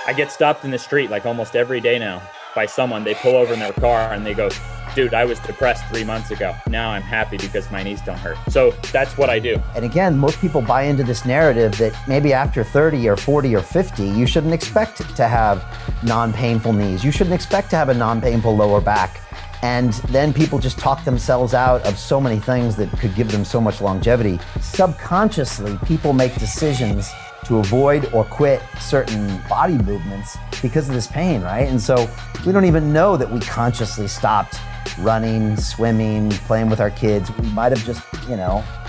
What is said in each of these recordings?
I get stopped in the street like almost every day now by someone. They pull over in their car and they go, dude, I was depressed 3 months ago. Now I'm happy because my knees don't hurt. So that's what I do. And again, most people buy into this narrative that maybe after 30 or 40 or 50, you shouldn't expect to have non-painful knees. You shouldn't expect to have a non-painful lower back. And then people just talk themselves out of so many things that could give them so much longevity. Subconsciously, people make decisions to avoid or quit certain body movements because of this pain, right? And so we don't even know that we consciously stopped running, swimming, playing with our kids. We might have just,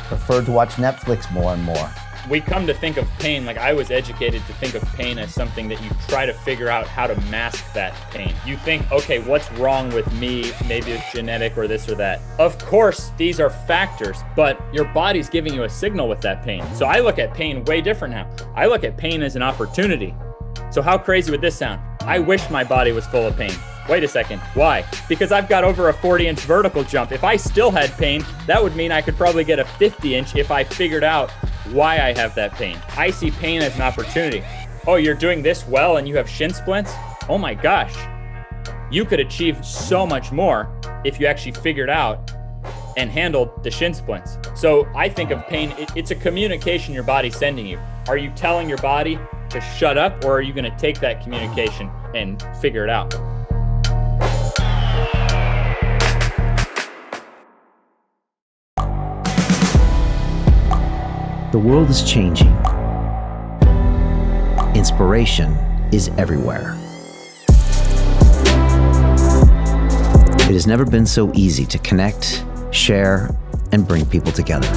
preferred to watch Netflix more and more. We come to think of pain, like I was educated to think of pain as something that you try to figure out how to mask that pain. You think, okay, what's wrong with me? Maybe it's genetic or this or that. Of course, these are factors, but your body's giving you a signal with that pain. So I look at pain way different now. I look at pain as an opportunity. So how crazy would this sound? I wish my body was full of pain. Wait a second, why? Because I've got over a 40-inch vertical jump. If I still had pain, that would mean I could probably get a 50-inch if I figured out why I have that pain. I see pain as an opportunity. Oh, you're doing this well and you have shin splints? Oh my gosh. You could achieve so much more if you actually figured out and handled the shin splints. So I think of pain, it's a communication your body's sending you. Are you telling your body to shut up, or are you gonna take that communication and figure it out? The world is changing. Inspiration is everywhere. It has never been so easy to connect, share, and bring people together.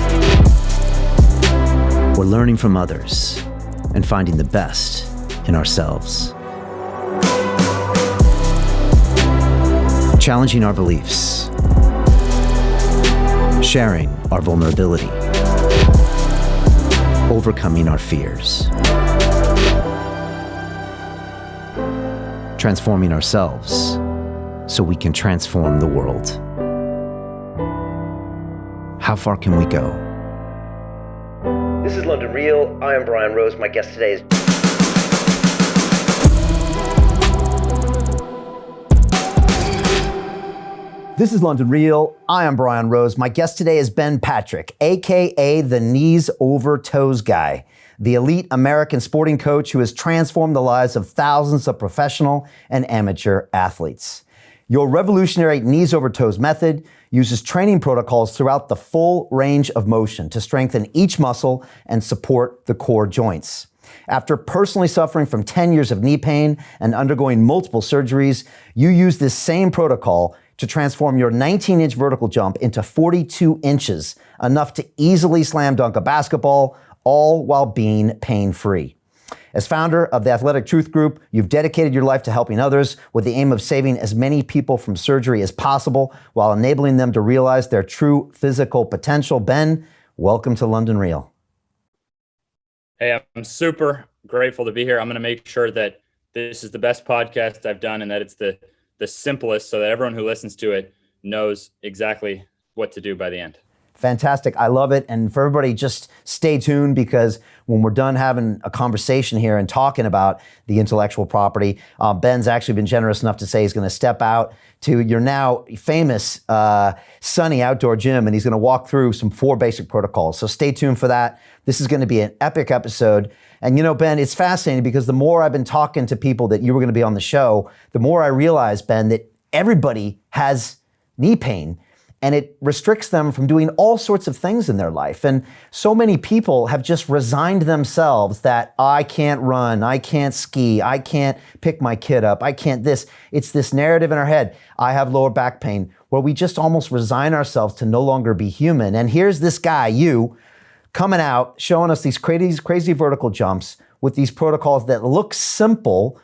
We're learning from others and finding the best in ourselves. Challenging our beliefs. Sharing our vulnerability. Overcoming our fears. Transforming ourselves so we can transform the world. How far can we go? This is London Real. I am Brian Rose. My guest today is... This is London Real. I am Brian Rose. My guest today is Ben Patrick, AKA the Knees Over Toes Guy, the elite American sporting coach who has transformed the lives of thousands of professional and amateur athletes. Your revolutionary Knees Over Toes method uses training protocols throughout the full range of motion to strengthen each muscle and support the core joints. After personally suffering from 10 years of knee pain and undergoing multiple surgeries, you use this same protocol to transform your 19-inch vertical jump into 42 inches, enough to easily slam dunk a basketball, all while being pain-free. As founder of the Athletic Truth Group, you've dedicated your life to helping others with the aim of saving as many people from surgery as possible while enabling them to realize their true physical potential. Ben, welcome to London Real. Hey, I'm super grateful to be here. I'm going to make sure that this is the best podcast I've done and that it's the simplest so that everyone who listens to it knows exactly what to do by the end. Fantastic. I love it. And for everybody, just stay tuned, because when we're done having a conversation here and talking about the intellectual property, Ben's actually been generous enough to say he's going to step out to your now famous sunny outdoor gym, and he's going to walk through some 4 basic protocols. So stay tuned for that. This is going to be an epic episode. And Ben, it's fascinating because the more I've been talking to people that you were going to be on the show, the more I realize, Ben, that everybody has knee pain. And it restricts them from doing all sorts of things in their life. And so many people have just resigned themselves that I can't run, I can't ski, I can't pick my kid up, I can't this. It's this narrative in our head, I have lower back pain, where we just almost resign ourselves to no longer be human. And here's this guy, you, coming out, showing us these crazy vertical jumps with these protocols that look simple,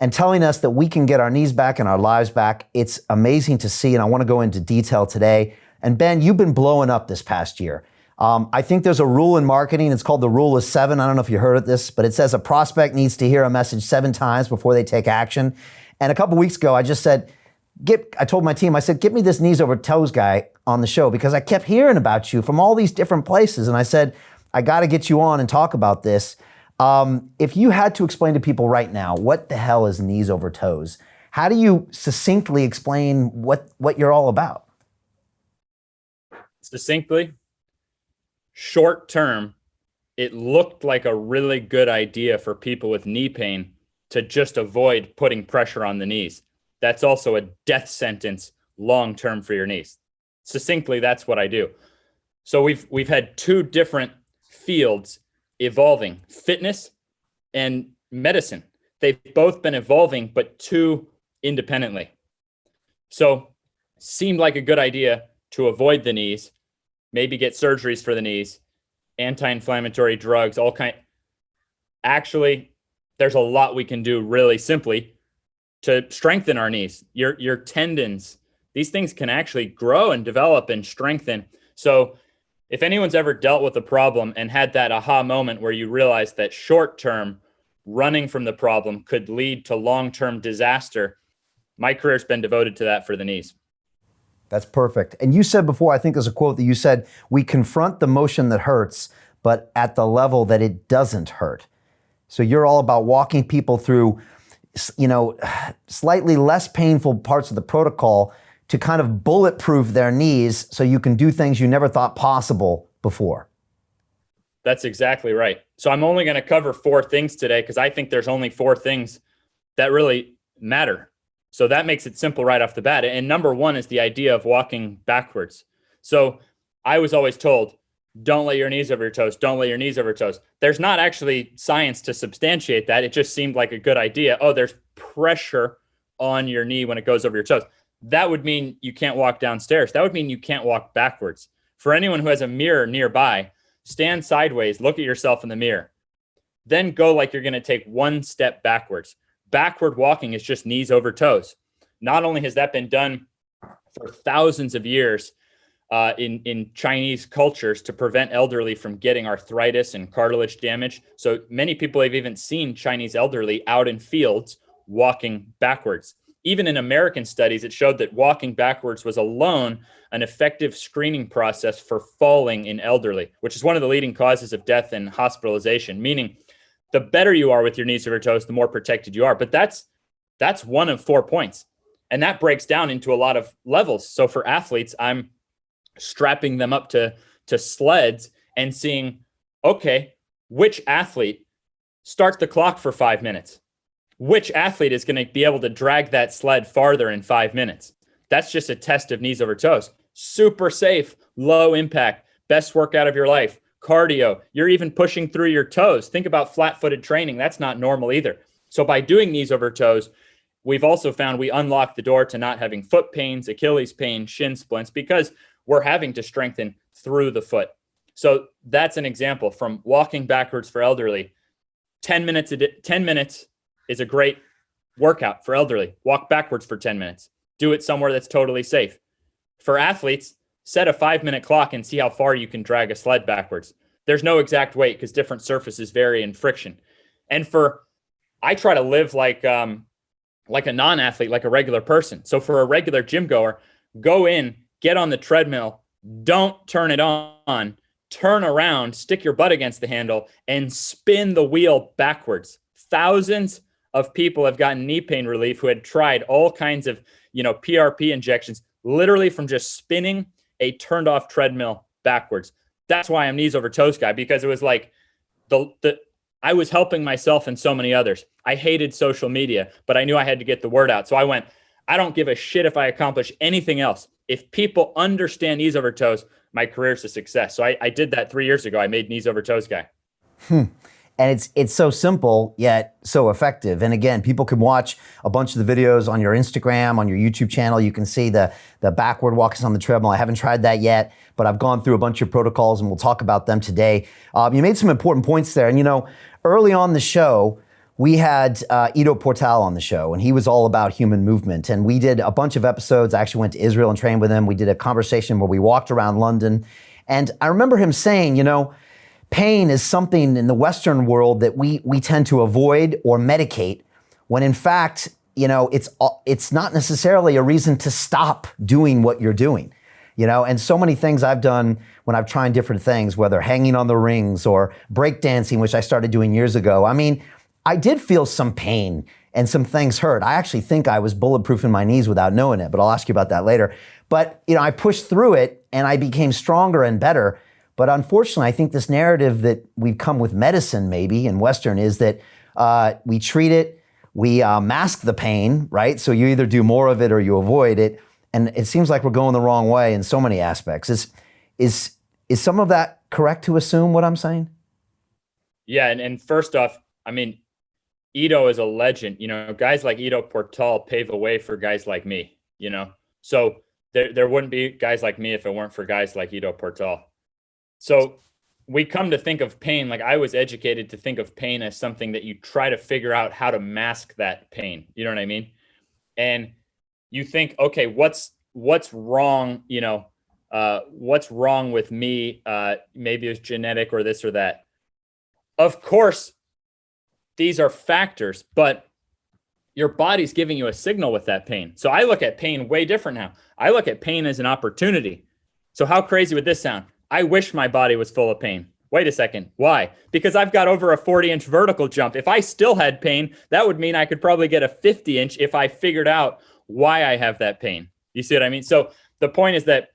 and telling us that we can get our knees back and our lives back. It's amazing to see, and I want to go into detail today. And Ben, you've been blowing up this past year. I think there's a rule in marketing. It's called the rule of 7. I don't know if you heard of this, but it says a prospect needs to hear a message 7 times before they take action. And a couple weeks ago, I just said, I told my team, I said, get me this Knees Over Toes guy on the show, because I kept hearing about you from all these different places. And I said, I got to get you on and talk about this. If you had to explain to people right now, what the hell is knees over toes? How do you succinctly explain what you're all about? Succinctly, short term, it looked like a really good idea for people with knee pain to just avoid putting pressure on the knees. That's also a death sentence long term for your knees. Succinctly, that's what I do. So we've had two different fields evolving, fitness and medicine. They've both been evolving, but two independently. So seemed like a good idea to avoid the knees, maybe get surgeries for the knees, anti-inflammatory drugs, all kind. Actually, there's a lot we can do really simply to strengthen our knees. Your tendons, these things can actually grow and develop and strengthen. So if anyone's ever dealt with a problem and had that aha moment where you realize that short-term running from the problem could lead to long-term disaster, my career's been devoted to that for the knees. That's perfect. And you said before, I think there's a quote that you said, we confront the motion that hurts, but at the level that it doesn't hurt. So you're all about walking people through, slightly less painful parts of the protocol to kind of bulletproof their knees so you can do things you never thought possible before. That's exactly right. So I'm only going to cover 4 things today because I think there's only 4 things that really matter. So that makes it simple right off the bat. And number 1 is the idea of walking backwards. So I was always told, don't let your knees over your toes. Don't let your knees over your toes. There's not actually science to substantiate that. It just seemed like a good idea. Oh, there's pressure on your knee when it goes over your toes. That would mean you can't walk downstairs. That would mean you can't walk backwards. For anyone who has a mirror nearby, stand sideways, look at yourself in the mirror. Then go like you're going to take 1 step backwards. Backward walking is just knees over toes. Not only has that been done for thousands of years in Chinese cultures to prevent elderly from getting arthritis and cartilage damage. So many people have even seen Chinese elderly out in fields walking backwards. Even in American studies, it showed that walking backwards was alone an effective screening process for falling in elderly, which is one of the leading causes of death and hospitalization, meaning the better you are with your knees over your toes, the more protected you are. But that's one of 4 points. And that breaks down into a lot of levels. So for athletes, I'm strapping them up to sleds and seeing, okay, which athlete start the clock for 5 minutes? Which athlete is going to be able to drag that sled farther in 5 minutes? That's just a test of knees over toes. Super safe, low impact, best workout of your life. Cardio, you're even pushing through your toes. Think about flat-footed training. That's not normal either. So by doing knees over toes, we've also found we unlock the door to not having foot pains, Achilles pain, shin splints, because we're having to strengthen through the foot. So that's an example from walking backwards for elderly. 10 minutes is a great workout for elderly. Walk backwards for 10 minutes. Do it somewhere that's totally safe. For athletes, set a 5-minute clock and see how far you can drag a sled backwards. There's no exact weight because different surfaces vary in friction. And I try to live like a non-athlete, like a regular person. So for a regular gym goer, go in, get on the treadmill, don't turn it on, turn around, stick your butt against the handle, and spin the wheel backwards. Thousands of people have gotten knee pain relief who had tried all kinds of, PRP injections, literally from just spinning a turned off treadmill backwards. That's why I'm knees over toes guy, because it was like I was helping myself and so many others. I hated social media, but I knew I had to get the word out. So I went, I don't give a shit if I accomplish anything else. If people understand knees over toes, my career's a success. So I did that 3 years ago. I made knees over toes guy. And it's so simple, yet so effective. And again, people can watch a bunch of the videos on your Instagram, on your YouTube channel. You can see the backward walks on the treadmill. I haven't tried that yet, but I've gone through a bunch of protocols and we'll talk about them today. You made some important points there. And early on the show, we had Ido Portal on the show, and he was all about human movement. And we did a bunch of episodes. I actually went to Israel and trained with him. We did a conversation where we walked around London. And I remember him saying, pain is something in the Western world that we tend to avoid or medicate, when in fact, it's not necessarily a reason to stop doing what you're doing. And so many things I've done when I've tried different things, whether hanging on the rings or breakdancing, which I started doing years ago. I mean, I did feel some pain and some things hurt. I actually think I was bulletproof in my knees without knowing it, but I'll ask you about that later. But, I pushed through it and I became stronger and better. But unfortunately, I think this narrative that we've come with medicine maybe in Western is that we treat it, we mask the pain, right? So you either do more of it or you avoid it. And it seems like we're going the wrong way in so many aspects. Is some of that correct to assume what I'm saying? Yeah, and first off, I mean, Ito is a legend. Guys like Ito Portal pave the way for guys like me. So there wouldn't be guys like me if it weren't for guys like Ito Portal. So we come to think of pain, like I was educated to think of pain as something that you try to figure out how to mask that pain. You know what I mean? And you think, okay, what's wrong? What's wrong with me? Maybe it's genetic or this or that. Of course, these are factors, but your body's giving you a signal with that pain. So I look at pain way different now. I look at pain as an opportunity. So how crazy would this sound? I wish my body was full of pain. Wait a second. Why? Because I've got over a 40-inch vertical jump. If I still had pain, that would mean I could probably get a 50-inch if I figured out why I have that pain. You see what I mean? So the point is that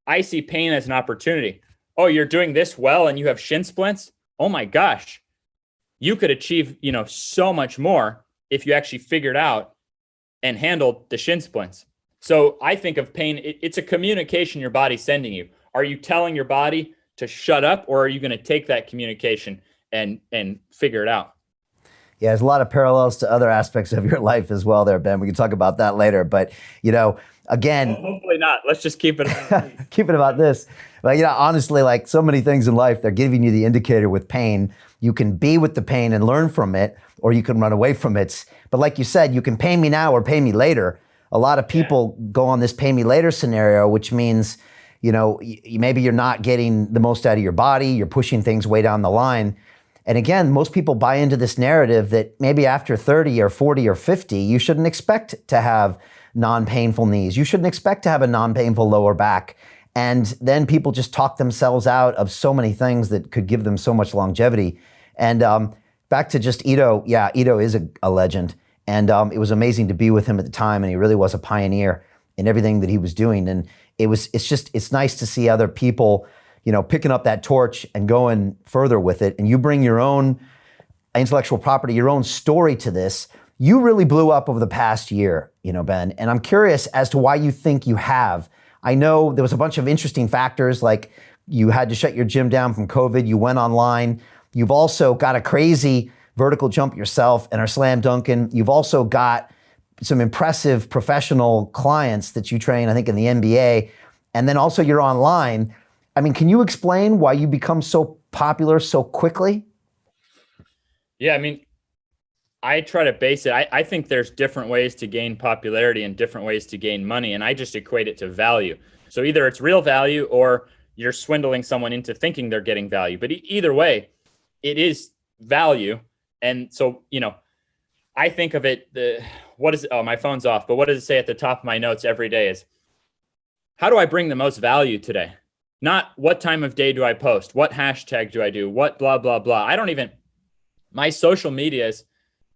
I see pain as an opportunity. Oh, you're doing this well and you have shin splints? Oh my gosh. You could achieve, so much more if you actually figured out and handled the shin splints. So I think of pain, it's a communication your body's sending you. Are you telling your body to shut up, or are you going to take that communication and figure it out? Yeah, there's a lot of parallels to other aspects of your life as well there, Ben. We can talk about that later. But, again... Well, hopefully not. Let's just keep it about keep it about this. But, honestly, like so many things in life, they're giving you the indicator with pain. You can be with the pain and learn from it, or you can run away from it. But like you said, you can pay me now or pay me later. A lot of people go on this pay me later scenario, which means... maybe you're not getting the most out of your body, you're pushing things way down the line. And again, most people buy into this narrative that maybe after 30 or 40 or 50, you shouldn't expect to have non-painful knees. You shouldn't expect to have a non-painful lower back. And then people just talk themselves out of so many things that could give them so much longevity. And back to just Ito, Ito is a legend. And it was amazing to be with him at the time, and he really was a pioneer in everything that he was doing. And it's nice to see other people, picking up that torch and going further with it. And you bring your own intellectual property, your own story to this. You really blew up over the past year, Ben. And I'm curious as to why you think you have. I know there was a bunch of interesting factors, like you had to shut your gym down from COVID. You went online. You've also got a crazy vertical jump yourself and are slam dunking. You've also got some impressive professional clients that you train, I think, in the NBA. And then also you're online. I mean, can you explain why you become so popular so quickly? Yeah, I mean, I try to base it. I think there's different ways to gain popularity and different ways to gain money. And I just equate it to value. So either it's real value or you're swindling someone into thinking they're getting value. But either way, it is value. And so, I think of it, my phone's off, but what does it say at the top of my notes every day is, how do I bring the most value today? Not what time of day do I post? What hashtag do I do? What blah, blah, blah. My social medias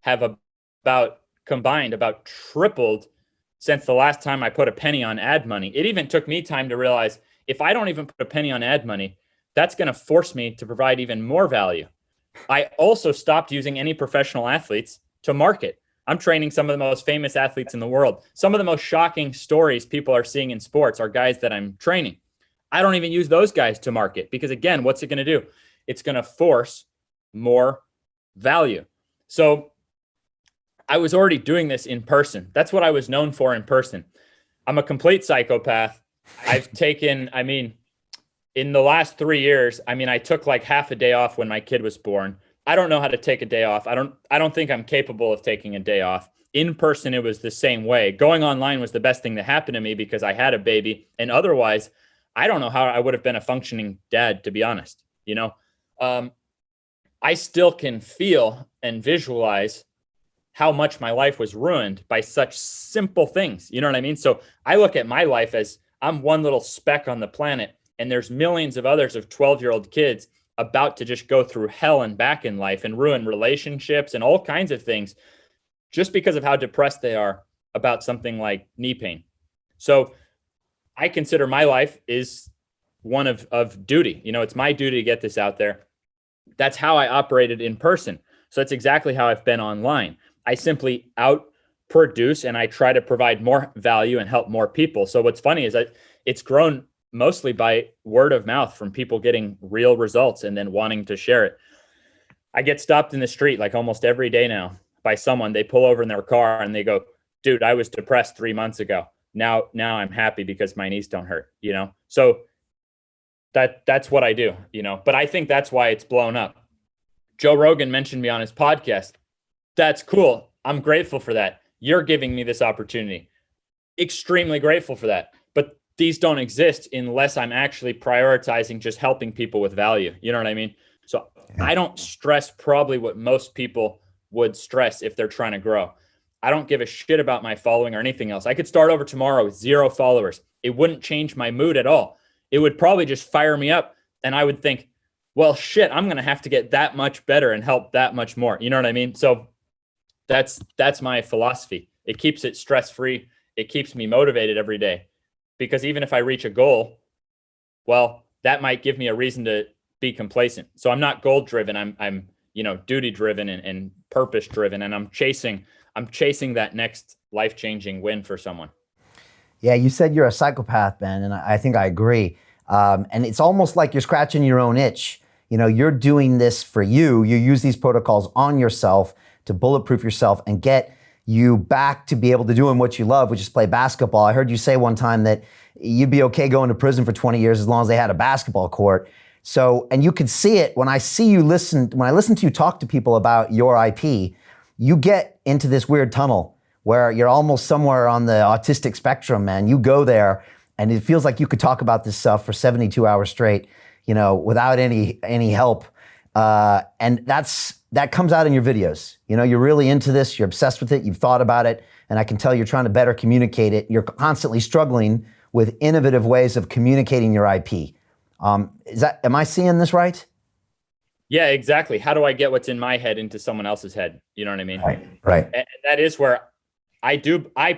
have about tripled since the last time I put a penny on ad money. It even took me time to realize if I don't even put a penny on ad money, that's going to force me to provide even more value. I also stopped using any professional athletes to market. I'm training some of the most famous athletes in the world. Some of the most shocking stories people are seeing in sports are guys that I'm training. I don't even use those guys to market because, again, what's it going to do? It's going to force more value. So I was already doing this in person. That's what I was known for in person. I'm a complete psychopath. I've taken, in the last 3 years, I took like half a day off when my kid was born. I don't know how to take a day off. I don't think I'm capable of taking a day off. In person, it was the same way. Going online was the best thing that happened to me because I had a baby. And otherwise, I don't know how I would have been a functioning dad, to be honest. I still can feel and visualize how much my life was ruined by such simple things. You know what I mean? So I look at my life as I'm one little speck on the planet, and there's millions of others of 12-year-old kids about to just go through hell and back in life and ruin relationships and all kinds of things just because of how depressed they are about something like knee pain. So I consider my life is one of duty. It's my duty to get this out there. That's how I operated in person. So that's exactly how I've been online. I simply outproduce and I try to provide more value and help more people. So what's funny is that it's grown mostly by word of mouth from people getting real results and then wanting to share it. I get stopped in the street like almost every day now by someone. They pull over in their car and they go, dude, I was depressed 3 months ago. Now I'm happy because my knees don't hurt, So that's what I do, but I think that's why it's blown up. Joe Rogan mentioned me on his podcast. That's cool. I'm grateful for that. You're giving me this opportunity. Extremely grateful for that. But these don't exist unless I'm actually prioritizing just helping people with value. You know what I mean? So I don't stress probably what most people would stress if they're trying to grow. I don't give a shit about my following or anything else. I could start over tomorrow with 0 followers. It wouldn't change my mood at all. It would probably just fire me up. And I would think, well, shit, I'm going to have to get that much better and help that much more. You know what I mean? So that's my philosophy. It keeps it stress-free. It keeps me motivated every day, because even if I reach a goal, well, that might give me a reason to be complacent. So I'm not goal driven. I'm duty driven and purpose driven. And I'm chasing that next life-changing win for someone. Yeah, you said you're a psychopath, Ben, and I think I agree. And it's almost like you're scratching your own itch. You're doing this for you. You use these protocols on yourself to bulletproof yourself and get you back to be able to doing what you love, which is play basketball. I heard you say one time that you'd be okay going to prison for 20 years as long as they had a basketball court. So, and you could see it when I listen to you talk to people about your IP, you get into this weird tunnel where you're almost somewhere on the autistic spectrum, man. You go there and it feels like you could talk about this stuff for 72 hours straight, without any help. And that comes out in your videos. You're really into this, you're obsessed with it, you've thought about it, and I can tell you're trying to better communicate it. You're constantly struggling with innovative ways of communicating your IP. Am I seeing this right? Yeah, exactly. How do I get what's in my head into someone else's head? You know what I mean? Right. And that is where I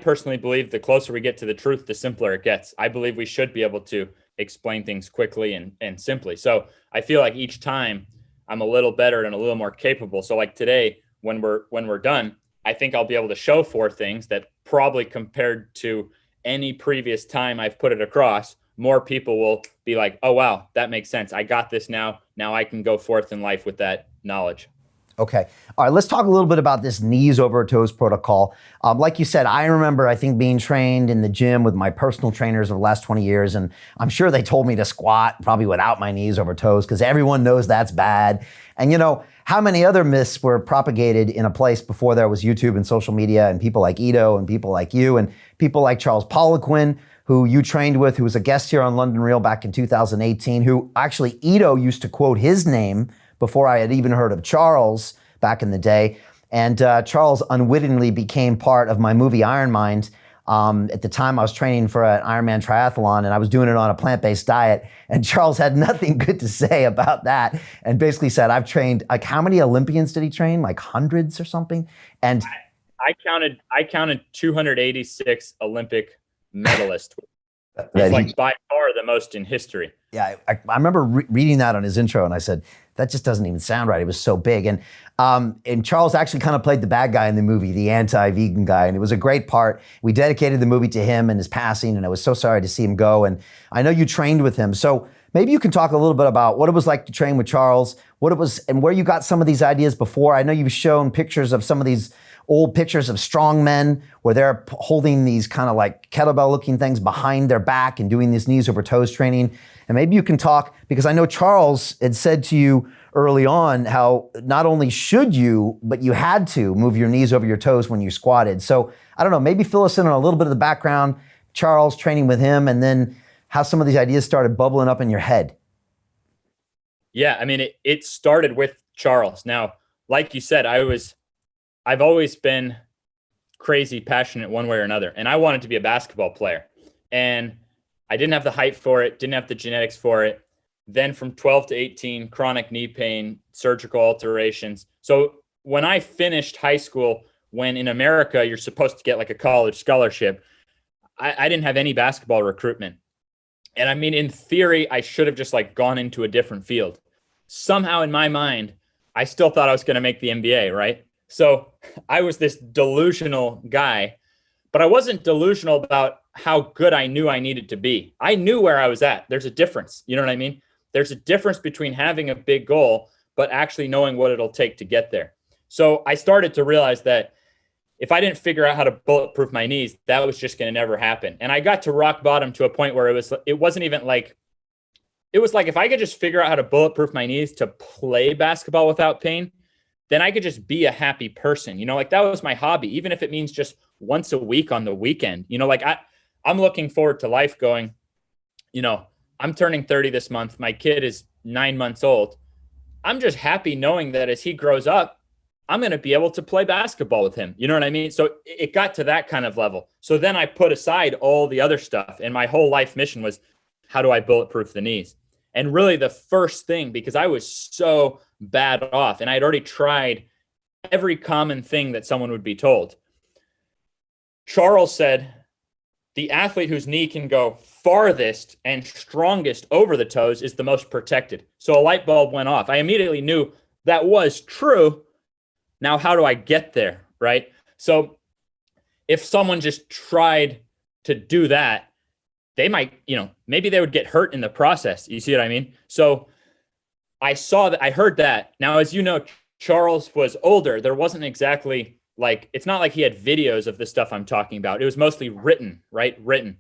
personally believe the closer we get to the truth, the simpler it gets. I believe we should be able to explain things quickly and simply. So I feel like each time I'm a little better and a little more capable. So like today, when we're done, I think I'll be able to show 4 things that probably compared to any previous time I've put it across, more people will be like, oh, wow, that makes sense. I got this now. Now I can go forth in life with that knowledge. Okay. All right. Let's talk a little bit about this knees over toes protocol. Like you said, I remember, I think, being trained in the gym with my personal trainers over the last 20 years. And I'm sure they told me to squat probably without my knees over toes because everyone knows that's bad. And how many other myths were propagated in a place before there was YouTube and social media and people like Ito and people like you and people like Charles Poliquin, who you trained with, who was a guest here on London Real back in 2018, who actually Ito used to quote his name before I had even heard of Charles back in the day. And Charles unwittingly became part of my movie Iron Mind. At the time I was training for an Ironman triathlon and I was doing it on a plant-based diet. And Charles had nothing good to say about that and basically said, I've trained, like, how many Olympians did he train? Like hundreds or something? And I counted 286 Olympic medalists. It's like by far the most in history. Yeah, I remember reading that on his intro and I said, that just doesn't even sound right. It was so big. And Charles actually kind of played the bad guy in the movie, the anti-vegan guy. And it was a great part. We dedicated the movie to him and his passing. And I was so sorry to see him go. And I know you trained with him. So maybe you can talk a little bit about what it was like to train with Charles, what it was and where you got some of these ideas before. I know you've shown pictures of some of these old pictures of strong men where they're holding these kind of like kettlebell looking things behind their back and doing this knees over toes training. And maybe you can talk, because I know Charles had said to you early on how not only should you, but you had to move your knees over your toes when you squatted. So I don't know, maybe fill us in on a little bit of the background, Charles, training with him, and then how some of these ideas started bubbling up in your head. Yeah, I mean, it started with Charles. Now, like you said, I've always been crazy passionate one way or another, and I wanted to be a basketball player. And I didn't have the height for it, didn't have the genetics for it. Then from 12 to 18, chronic knee pain, surgical alterations. So when I finished high school, when in America you're supposed to get like a college scholarship, I didn't have any basketball recruitment. And I mean, in theory, I should have just like gone into a different field. Somehow in my mind, I still thought I was going to make the NBA, right? So I was this delusional guy, but I wasn't delusional about how good I knew I needed to be. I knew where I was at. There's a difference. You know what I mean? There's a difference between having a big goal, but actually knowing what it'll take to get there. So I started to realize that if I didn't figure out how to bulletproof my knees, that was just going to never happen. And I got to rock bottom to a point where it wasn't even like, it was like, if I could just figure out how to bulletproof my knees to play basketball without pain, then I could just be a happy person. You know, like that was my hobby, even if it means just once a week on the weekend. You know, like I'm looking forward to life going, you know, I'm turning 30 this month. My kid is 9 months old. I'm just happy knowing that as he grows up, I'm going to be able to play basketball with him. You know what I mean? So it got to that kind of level. So then I put aside all the other stuff, and my whole life mission was, how do I bulletproof the knees? And really the first thing, because I was so bad off and I'd already tried every common thing that someone would be told. Charles said, the athlete whose knee can go farthest and strongest over the toes is the most protected. So a light bulb went off. I immediately knew that was true. Now, how do I get there, right? So if someone just tried to do that, they might, you know, maybe they would get hurt in the process. You see what I mean? So I saw that, I heard that. Now, as you know, Charles was older. There wasn't exactly like, it's not like he had videos of the stuff I'm talking about. It was mostly written, right? Written.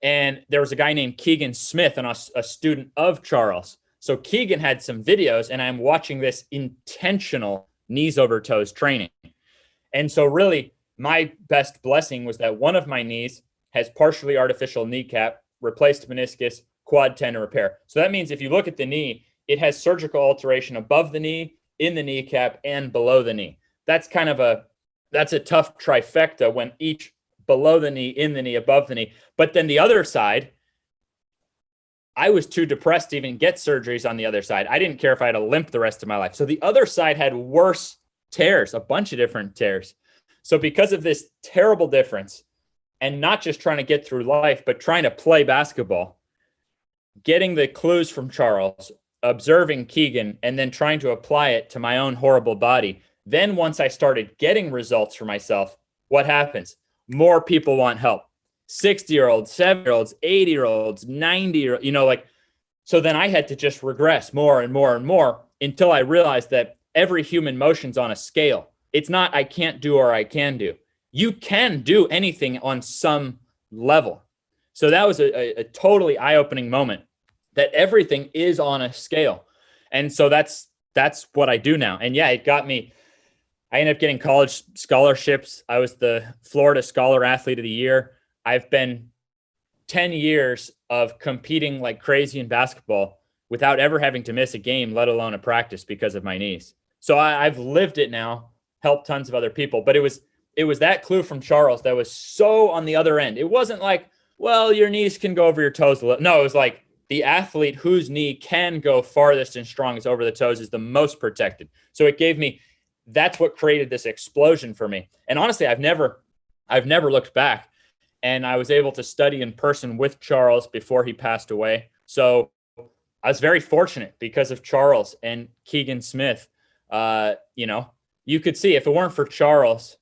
And there was a guy named Keegan Smith, and a student of Charles. So Keegan had some videos, and I'm watching this intentional knees over toes training. And so really my best blessing was that one of my knees has partially artificial kneecap, replaced meniscus, quad tendon repair. So that means if you look at the knee, it has surgical alteration above the knee, in the kneecap, and below the knee. That's kind of that's a tough trifecta when each below the knee, in the knee, above the knee. But then the other side, I was too depressed to even get surgeries on the other side. I didn't care if I had a limp the rest of my life. So the other side had worse tears, a bunch of different tears. So because of this terrible difference, and not just trying to get through life, but trying to play basketball, getting the clues from Charles, observing Keegan, and then trying to apply it to my own horrible body. Then once I started getting results for myself, what happens? More people want help. 60-year-olds, 70-year-olds, 80-year-olds, 90-year-olds, you know, like, so then I had to just regress more and more and more until I realized that every human motion's on a scale. It's not I can't do or I can do. You can do anything on some level. So that was a totally eye-opening moment, that everything is on a scale. And so that's what I do now. And yeah, it got me, I ended up getting college scholarships. I was the Florida Scholar Athlete of the Year. I've been 10 years of competing like crazy in basketball without ever having to miss a game, let alone a practice, because of my knees. So I've lived it now, helped tons of other people. But it was that clue from Charles that was so on the other end. It wasn't like, well, your knees can go over your toes a little. No, it was like the athlete whose knee can go farthest and strongest over the toes is the most protected. So it gave me, that's what created this explosion for me. And honestly, I've never looked back. And I was able to study in person with Charles before he passed away. So I was very fortunate because of Charles and Keegan Smith. You know, you could see if it weren't for Charles,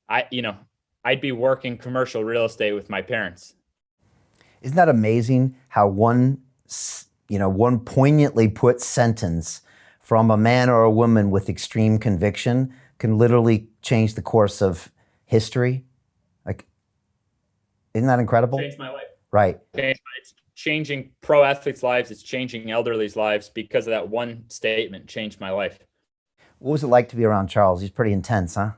I'd be working commercial real estate with my parents. Isn't that amazing how one poignantly put sentence from a man or a woman with extreme conviction can literally change the course of history? Like, isn't that incredible? Changed my life. Right. It's changing pro athletes' lives. It's changing elderly's lives because of that one statement. Changed my life. What was it like to be around Charles? He's pretty intense, huh?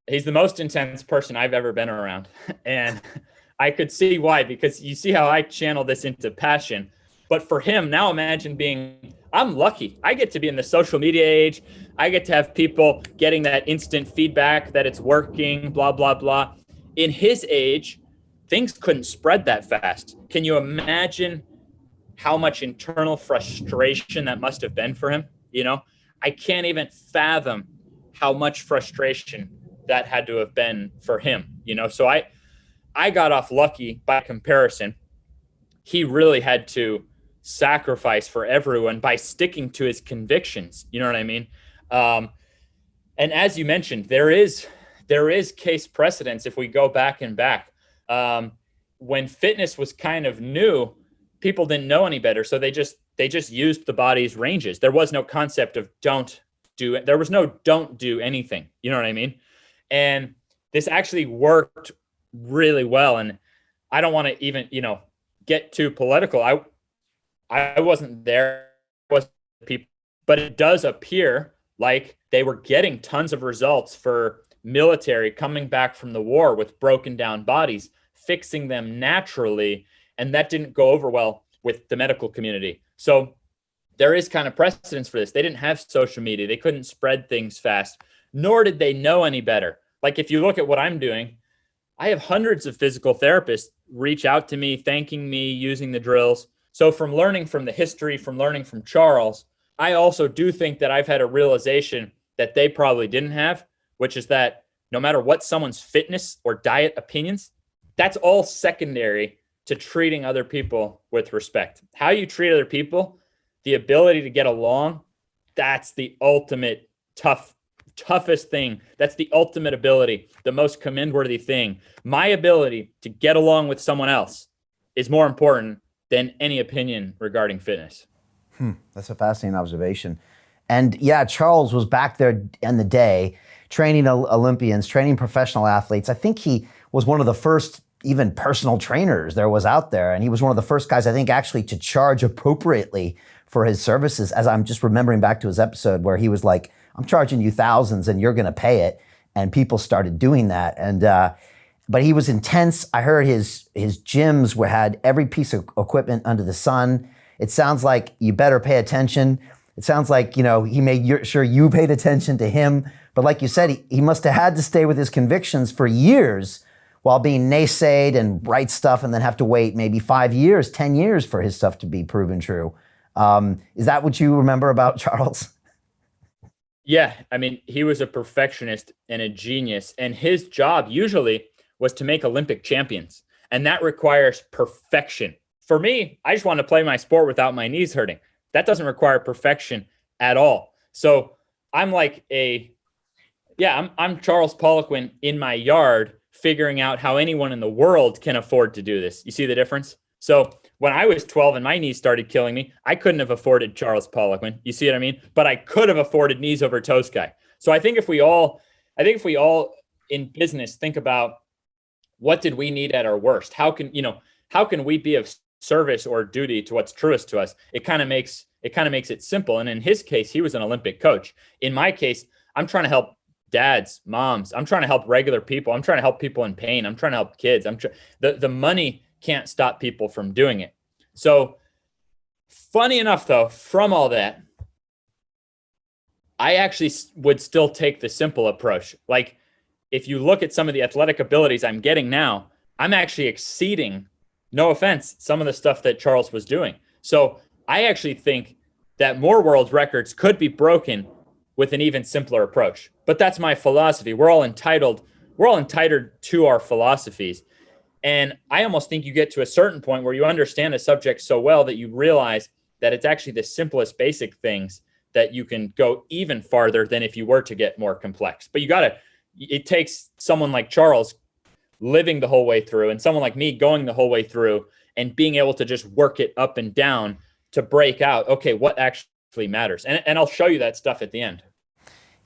He's the most intense person I've ever been around. And I could see why, because you see how I channel this into passion. But for him, now imagine I'm lucky. I get to be in the social media age. I get to have people getting that instant feedback that it's working, blah, blah, blah. In his age, things couldn't spread that fast. Can you imagine how much internal frustration that must have been for him? I can't even fathom how much frustration that had to have been for him. So I got off lucky by comparison. He really had to sacrifice for everyone by sticking to his convictions. You know what I mean? And as you mentioned, there is case precedence if we go back and back. When fitness was kind of new, people didn't know any better, so they just used the body's ranges. There was no concept of don't do anything. You know what I mean? And this actually worked really well. And I don't want to even get too political. I wasn't there, but it does appear like they were getting tons of results for military coming back from the war with broken down bodies, fixing them naturally. And that didn't go over well with the medical community. So there is kind of precedence for this. They didn't have social media. They couldn't spread things fast, nor did they know any better. Like if you look at what I'm doing, I have hundreds of physical therapists reach out to me, thanking me, using the drills. So from learning from the history, from learning from Charles, I also do think that I've had a realization that they probably didn't have, which is that no matter what someone's fitness or diet opinions, that's all secondary to treating other people with respect. How you treat other people, the ability to get along, that's the ultimate toughest thing. That's the ultimate ability, the most commendworthy thing. My ability to get along with someone else is more important than any opinion regarding fitness. That's a fascinating observation. And yeah, Charles was back there in the day training Olympians, training professional athletes. I think he was one of the first even personal trainers there was out there. And he was one of the first guys, I think, actually to charge appropriately for his services, as I'm just remembering back to his episode where he was like, I'm charging you thousands and you're going to pay it. And people started doing that. And but he was intense. I heard his gyms had every piece of equipment under the sun. It sounds like you better pay attention. It sounds like, he made sure you paid attention to him. But like you said, he must have had to stay with his convictions for years while being naysayed and write stuff and then have to wait maybe 5 years, 10 years for his stuff to be proven true. Is that what you remember about Charles? Yeah, I mean, he was a perfectionist and a genius, and his job usually was to make Olympic champions, and that requires perfection. For me, I just want to play my sport without my knees hurting. That doesn't require perfection at all. So I'm like I'm Charles Poliquin in my yard, figuring out how anyone in the world can afford to do this. You see the difference? So when I was 12 and my knees started killing me, I couldn't have afforded Charles Poliquin. You see what I mean? But I could have afforded kneesovertoesguy. So I think if we all in business think about what did we need at our worst? How can we be of service or duty to what's truest to us? It kind of makes it simple. And in his case, he was an Olympic coach. In my case, I'm trying to help dads, moms. I'm trying to help regular people. I'm trying to help people in pain. I'm trying to help kids. The money can't stop people from doing it. So funny enough, though, from all that, I actually would still take the simple approach. Like if you look at some of the athletic abilities I'm getting now, I'm actually exceeding, no offense, some of the stuff that Charles was doing. So I actually think that more world records could be broken with an even simpler approach. But that's my philosophy. We're all entitled to our philosophies. And I almost think you get to a certain point where you understand a subject so well that you realize that it's actually the simplest basic things that you can go even farther than if you were to get more complex. But it takes someone like Charles living the whole way through and someone like me going the whole way through and being able to just work it up and down to break out, okay, what actually matters. And I'll show you that stuff at the end.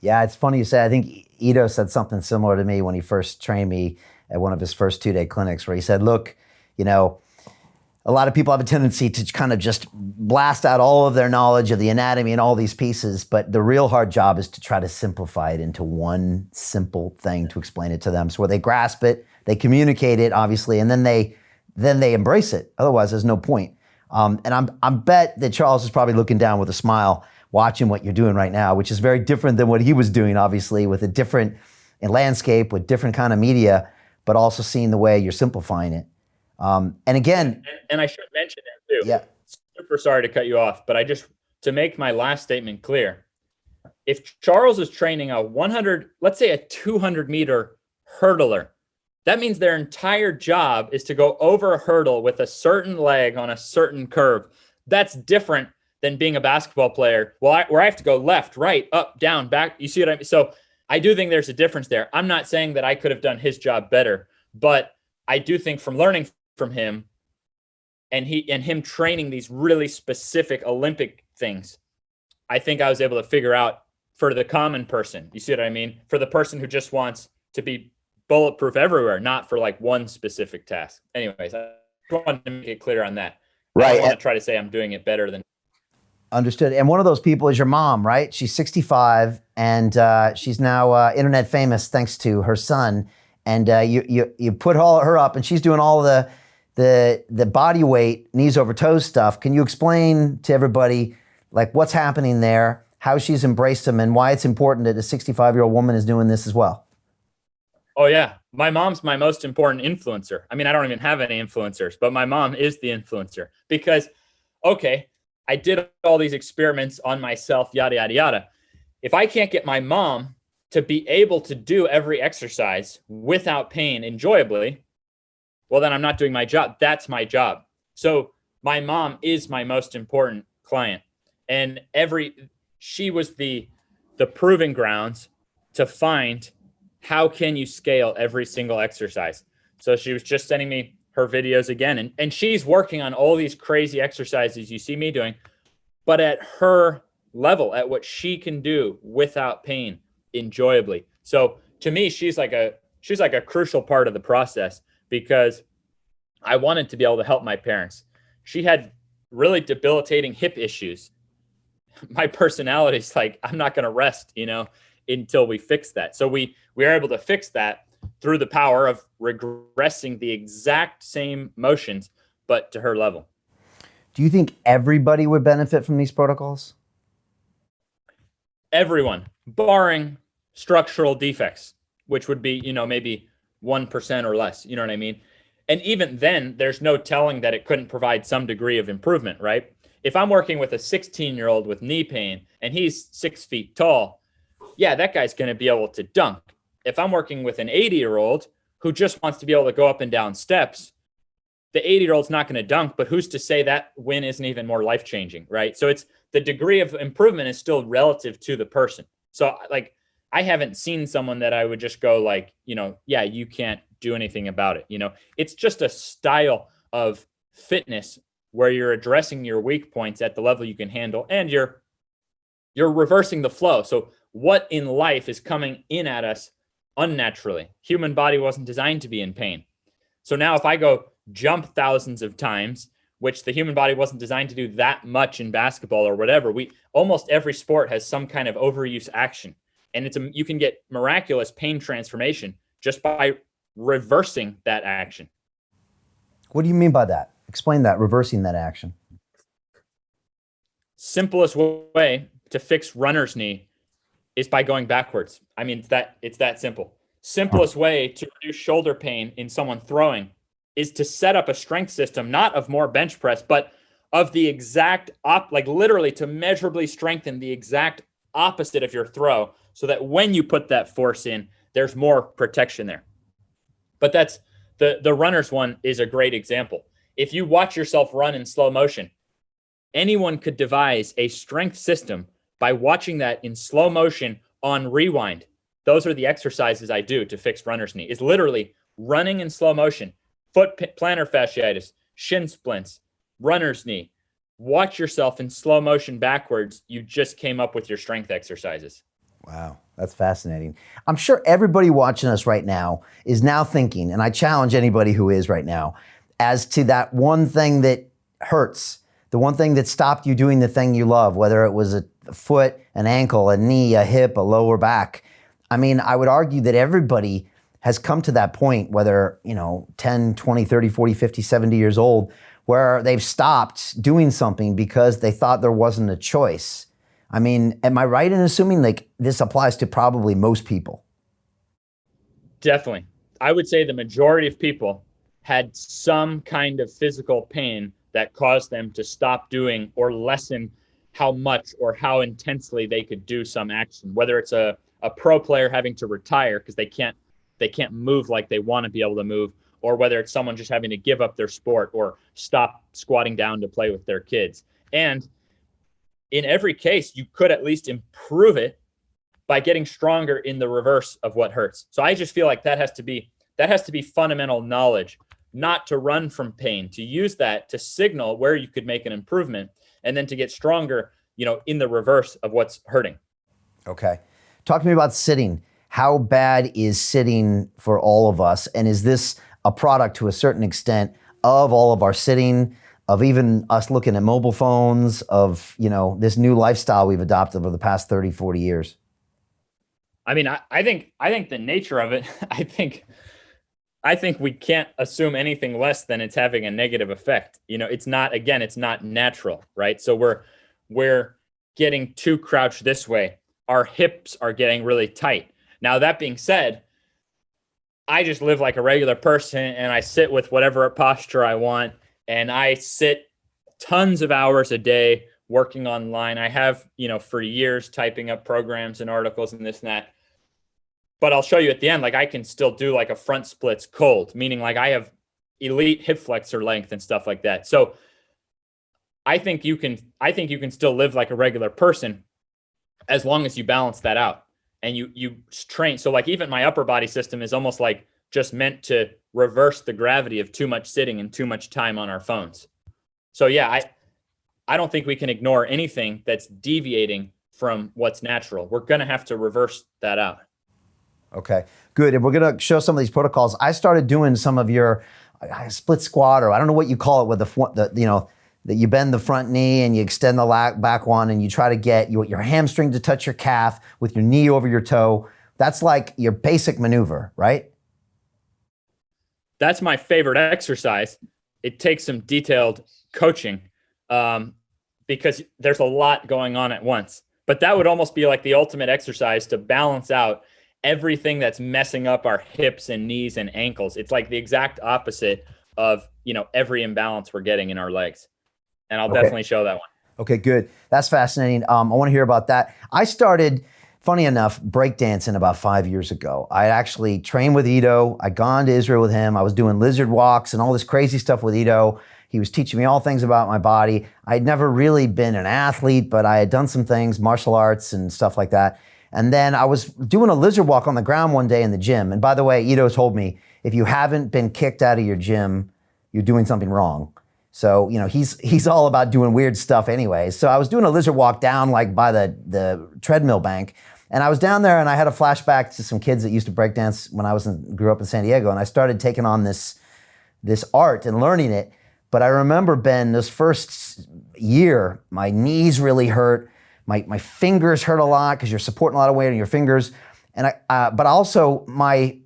Yeah, it's funny you say. I think Ido said something similar to me when he first trained me at one of his first 2-day clinics, where he said, look, a lot of people have a tendency to kind of just blast out all of their knowledge of the anatomy and all these pieces, but the real hard job is to try to simplify it into one simple thing to explain it to them. So where they grasp it, they communicate it, obviously, and then they embrace it. Otherwise, there's no point. And I'm bet that Charles is probably looking down with a smile, watching what you're doing right now, which is very different than what he was doing, obviously, with a different landscape, with different kind of media, but also seeing the way you're simplifying it. And again, And I should mention that too. yeah, Super sorry to cut you off, but to make my last statement clear, if Charles is training a 100, let's say a 200-meter hurdler, that means their entire job is to go over a hurdle with a certain leg on a certain curve. That's different than being a basketball player, where I have to go left, right, up, down, back. You see what I mean? So I do think there's a difference there. I'm not saying that I could have done his job better, but I do think from learning from him and him training these really specific Olympic things, I think I was able to figure out for the common person, you see what I mean? For the person who just wants to be bulletproof everywhere, not for like one specific task. Anyways, I wanted to make it clear on that. right. I don't want to try to say I'm doing it better than. Understood. And one of those people is your mom, right? She's 65 and she's now internet famous thanks to her son. And you put her up, and she's doing all the body weight, knees over toes stuff. Can you explain to everybody like what's happening there, how she's embraced them, and why it's important that a 65-year-old woman is doing this as well? Oh yeah, my mom's my most important influencer. I mean, I don't even have any influencers, but my mom is the influencer because, okay, I did all these experiments on myself, yada, yada, yada. If I can't get my mom to be able to do every exercise without pain enjoyably, well, then I'm not doing my job. That's my job. So my mom is my most important client. And she was the proving grounds to find how can you scale every single exercise. So she was just sending me her videos again. And she's working on all these crazy exercises you see me doing, but at her level, at what she can do without pain enjoyably. So to me, she's like a crucial part of the process because I wanted to be able to help my parents. She had really debilitating hip issues. My personality is like, I'm not going to rest, until we fix that. So we are able to fix that through the power of regressing the exact same motions, but to her level. Do you think everybody would benefit from these protocols? Everyone, barring structural defects, which would be, maybe 1% or less, you know what I mean? And even then, there's no telling that it couldn't provide some degree of improvement, right? If I'm working with a 16-year-old with knee pain and he's 6 feet tall, yeah, that guy's going to be able to dunk. If I'm working with an 80-year-old who just wants to be able to go up and down steps, the 80-year-old's not going to dunk, but who's to say that win isn't even more life-changing, right? So it's the degree of improvement is still relative to the person. So like, I haven't seen someone that I would just go like, yeah, you can't do anything about it. It's just a style of fitness where you're addressing your weak points at the level you can handle, and you're reversing the flow. So what in life is coming in at us unnaturally? Human body wasn't designed to be in pain. So now if I go jump thousands of times, which the human body wasn't designed to do that much in basketball or whatever, almost every sport has some kind of overuse action. And you can get miraculous pain transformation just by reversing that action. What do you mean by that? Explain that, reversing that action. Simplest way to fix runner's knee is by going backwards. I mean, it's that simple. Simplest way to reduce shoulder pain in someone throwing is to set up a strength system, not of more bench press, but of the exact literally to measurably strengthen the exact opposite of your throw, so that when you put that force in, there's more protection there. But that's the runner's one is a great example. If you watch yourself run in slow motion, anyone could devise a strength system by watching that in slow motion on rewind. Those are the exercises I do to fix runner's knee. Is literally running in slow motion, foot plantar fasciitis, shin splints, runner's knee. Watch yourself in slow motion backwards. You just came up with your strength exercises. Wow, that's fascinating. I'm sure everybody watching us right now is now thinking, and I challenge anybody who is right now, as to that one thing that hurts, the one thing that stopped you doing the thing you love, whether it was a foot, an ankle, a knee, a hip, a lower back. I mean, I would argue that everybody has come to that point, whether, 10, 20, 30, 40, 50, 70 years old, where they've stopped doing something because they thought there wasn't a choice. I mean, am I right in assuming like this applies to probably most people? Definitely. I would say the majority of people had some kind of physical pain that caused them to stop doing or lessen how much or how intensely they could do some action, whether it's a pro player having to retire because they can't move like they want to be able to move, or whether it's someone just having to give up their sport or stop squatting down to play with their kids. And in every case, you could at least improve it by getting stronger in the reverse of what hurts. So I just feel like that has to be fundamental knowledge, not to run from pain, to use that to signal where you could make an improvement, and then to get stronger, in the reverse of what's hurting. Okay. Talk to me about sitting. How bad is sitting for all of us? And is this a product to a certain extent of all of our sitting, of even us looking at mobile phones, of, this new lifestyle we've adopted over the past 30, 40 years? I mean, I think the nature of it, I think we can't assume anything less than it's having a negative effect. It's not natural, right? So we're getting too crouched this way. Our hips are getting really tight. Now, that being said, I just live like a regular person and I sit with whatever posture I want. And I sit tons of hours a day working online. I have, for years typing up programs and articles and this and that. But I'll show you at the end, like I can still do like a front splits cold, meaning like I have elite hip flexor length and stuff like that. So I think you can still live like a regular person as long as you balance that out and you train. So like even my upper body system is almost like just meant to reverse the gravity of too much sitting and too much time on our phones. So yeah, I don't think we can ignore anything that's deviating from what's natural. We're going to have to reverse that out. Okay, good. And we're going to show some of these protocols. I started doing some of your split squat, or I don't know what you call it, with that you bend the front knee and you extend the back one and you try to get your hamstring to touch your calf with your knee over your toe. That's like your basic maneuver, right? That's my favorite exercise. It takes some detailed coaching because there's a lot going on at once. But that would almost be like the ultimate exercise to balance out everything that's messing up our hips and knees and ankles. It's like the exact opposite of, every imbalance we're getting in our legs. And I'll definitely show that one. Okay, good. That's fascinating. I want to hear about that. I started, funny enough, breakdancing about 5 years ago. I actually trained with Ido. I'd gone to Israel with him. I was doing lizard walks and all this crazy stuff with Ido. He was teaching me all things about my body. I'd never really been an athlete, but I had done some things, martial arts and stuff like that. And then I was doing a lizard walk on the ground one day in the gym. And by the way, Ido told me, if you haven't been kicked out of your gym, you're doing something wrong. So, he's all about doing weird stuff anyway. So I was doing a lizard walk down like by the treadmill bank. And I was down there and I had a flashback to some kids that used to breakdance when I grew up in San Diego. And I started taking on this art and learning it. But I remember, Ben, this first year, my knees really hurt. My fingers hurt a lot because you're supporting a lot of weight on your fingers. And but also my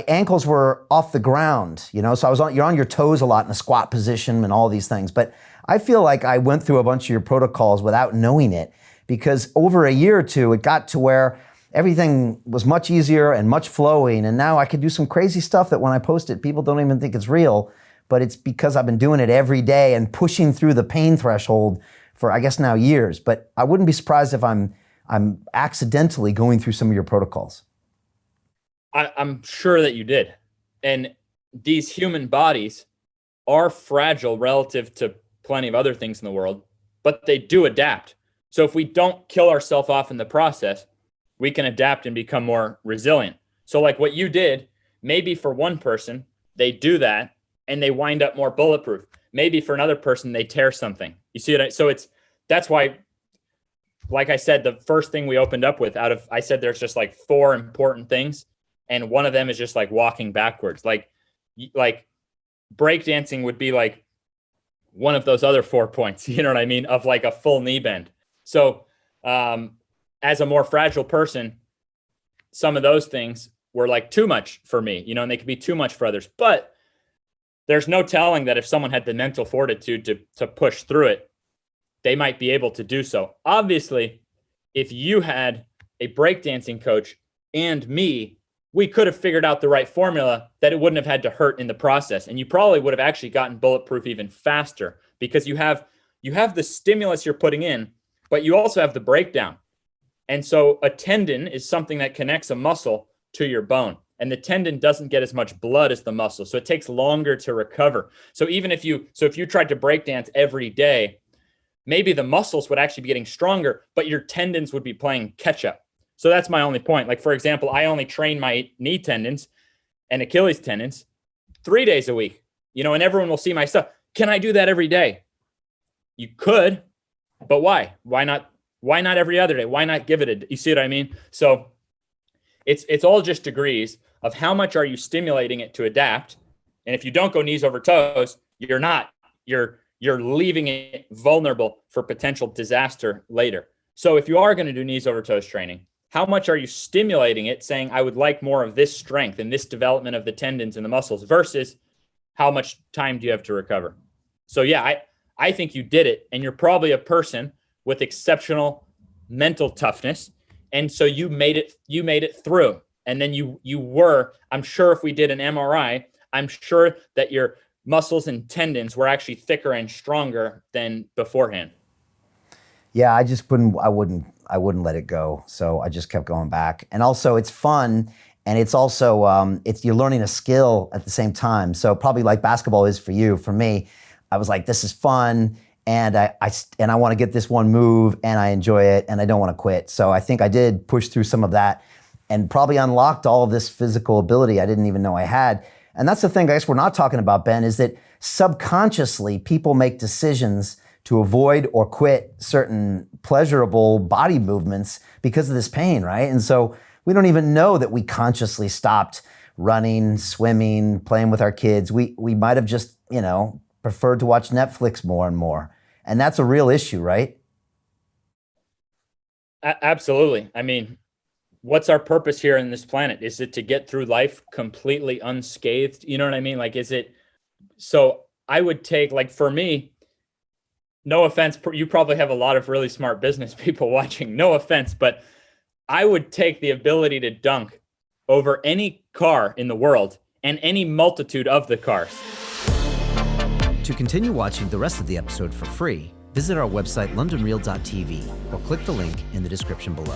ankles were off the ground, so you're on your toes a lot in a squat position and all these things. But I feel like I went through a bunch of your protocols without knowing it, because over a year or two, it got to where everything was much easier and much flowing. And now I could do some crazy stuff that when I post it, people don't even think it's real, but it's because I've been doing it every day and pushing through the pain threshold for, I guess, now years. But I wouldn't be surprised if I'm accidentally going through some of your protocols. I'm sure that you did. And these human bodies are fragile relative to plenty of other things in the world, but they do adapt. So if we don't kill ourselves off in the process, we can adapt and become more resilient. So like what you did, maybe for one person, they do that and they wind up more bulletproof. Maybe for another person, they tear something. You see it? So that's why, like I said, the first thing we opened up with I said there's just like 4 important things. And one of them is just like walking backwards. Like breakdancing would be like one of those other 4 points, you know what I mean? Of like a full knee bend. So as a more fragile person, some of those things were like too much for me, and they could be too much for others. But there's no telling that if someone had the mental fortitude to push through it, they might be able to do so. Obviously, if you had a breakdancing coach and me we could have figured out the right formula that it wouldn't have had to hurt in the process. And you probably would have actually gotten bulletproof even faster because you have the stimulus you're putting in, but you also have the breakdown. And so a tendon is something that connects a muscle to your bone. And the tendon doesn't get as much blood as the muscle. So it takes longer to recover. So even if you tried to breakdance every day, maybe the muscles would actually be getting stronger, but your tendons would be playing catch up. So that's my only point. Like, for example, I only train my knee tendons and Achilles tendons 3 days a week, and everyone will see my stuff. Can I do that every day? You could, but why? Why not? Why not every other day? Why not give it you see what I mean? So it's all just degrees of how much are you stimulating it to adapt. And if you don't go knees over toes, you're leaving it vulnerable for potential disaster later. So if you are going to do knees over toes training, how much are you stimulating it, saying, I would like more of this strength and this development of the tendons and the muscles, versus how much time do you have to recover? So yeah, I think you did it, and you're probably a person with exceptional mental toughness. And so you made it through. And then you were, I'm sure if we did an MRI, I'm sure that your muscles and tendons were actually thicker and stronger than beforehand. Yeah, I wouldn't let it go. So I just kept going back. And also it's fun, and it's also, you're learning a skill at the same time. So probably like basketball is for you. For me, I was like, this is fun, and I want to get this one move, and I enjoy it, and I don't want to quit. So I think I did push through some of that and probably unlocked all of this physical ability I didn't even know I had. And that's the thing, I guess, we're not talking about, Ben, is that subconsciously people make decisions to avoid or quit certain pleasurable body movements because of this pain, right? And so we don't even know that we consciously stopped running, swimming, playing with our kids. We might have just, preferred to watch Netflix more and more. And that's a real issue, right? Absolutely. I mean, what's our purpose here in this planet? Is it to get through life completely unscathed? You know what I mean? Like, so I would take, like, for me, no offense, you probably have a lot of really smart business people watching, no offense, but I would take the ability to dunk over any car in the world and any multitude of the cars. To continue watching the rest of the episode for free, visit our website londonreal.tv or click the link in the description below.